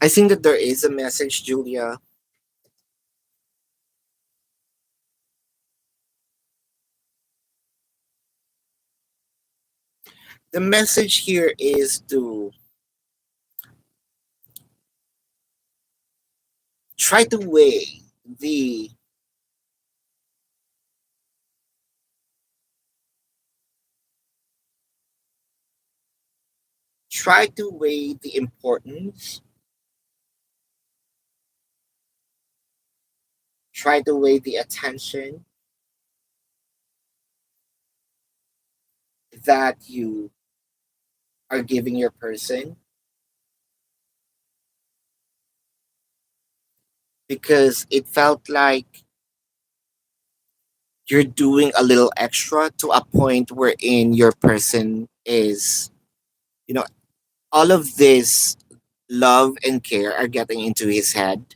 Speaker 1: I think that there is a message, Julia. The message here is to try to weigh the try to weigh the importance, try to weigh the attention that you are giving your person, because it felt like you're doing a little extra to a point wherein your person is, you know, all of this love and care are getting into his head.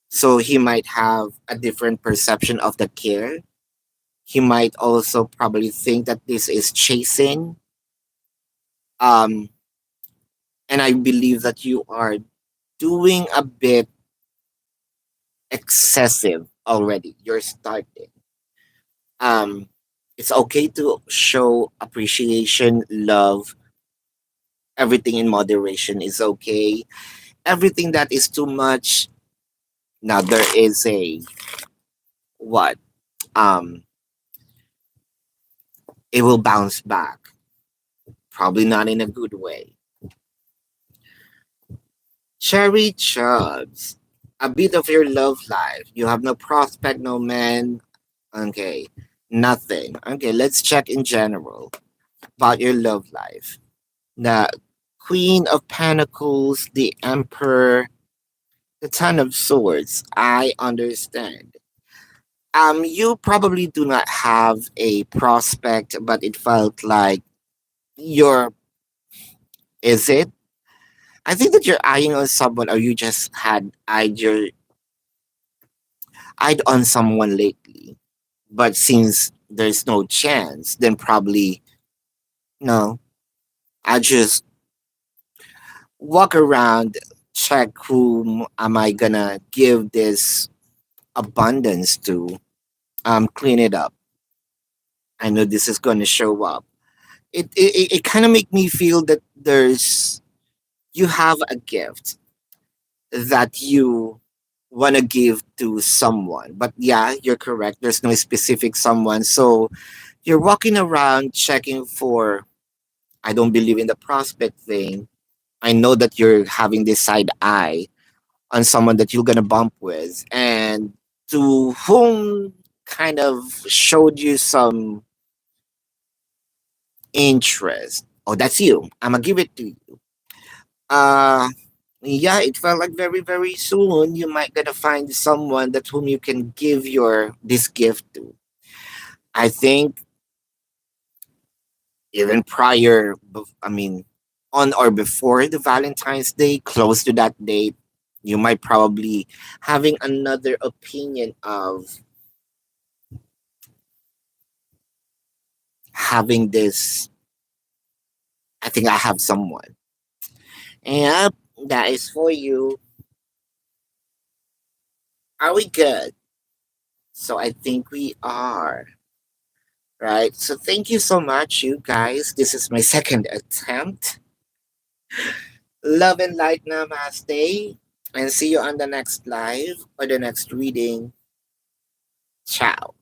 Speaker 1: So he might have a different perception of the care. He might also probably think that this is chasing. Um, and I believe that you are doing a bit excessive already. You're starting. Um, it's okay to show appreciation, love, everything in moderation is okay. Everything that is too much, now there is a what? Um, it will bounce back. Probably not in a good way. Cherry Chubs. A bit of your love life. You have no prospect, no man. Okay. Nothing. Okay, let's check in general about your love life. The Queen of Pentacles, the Emperor, the Ten of Swords. I understand. You probably do not have a prospect, but it felt like you're. Is it? I think that you're eyeing on someone, or you just had eyed on someone lately. But since there's no chance, then probably no. I just walk around, check whom am I gonna give this abundance to. clean it up. I know this is going to show up. It kind of make me feel that there's you have a gift that you want to give to someone. But yeah, you're correct. There's no specific someone. So you're walking around checking for, I don't believe in the prospect thing. I know that you're having this side eye on someone that you're going to bump with and to whom kind of showed you some interest. Oh, that's you. I'm going to give it to you. Uh, yeah, it felt like very, very soon you might gonna find someone that whom you can give your this gift to. I think even prior, I mean, on or before the Valentine's Day, close to that date, you might probably having another opinion of having this. I think I have someone. Yep, that is for you. Are we good? So I think we are. Right. So thank you so much, you guys. This is my second attempt. Love and light, namaste. And see you on the next live or the next reading. Ciao.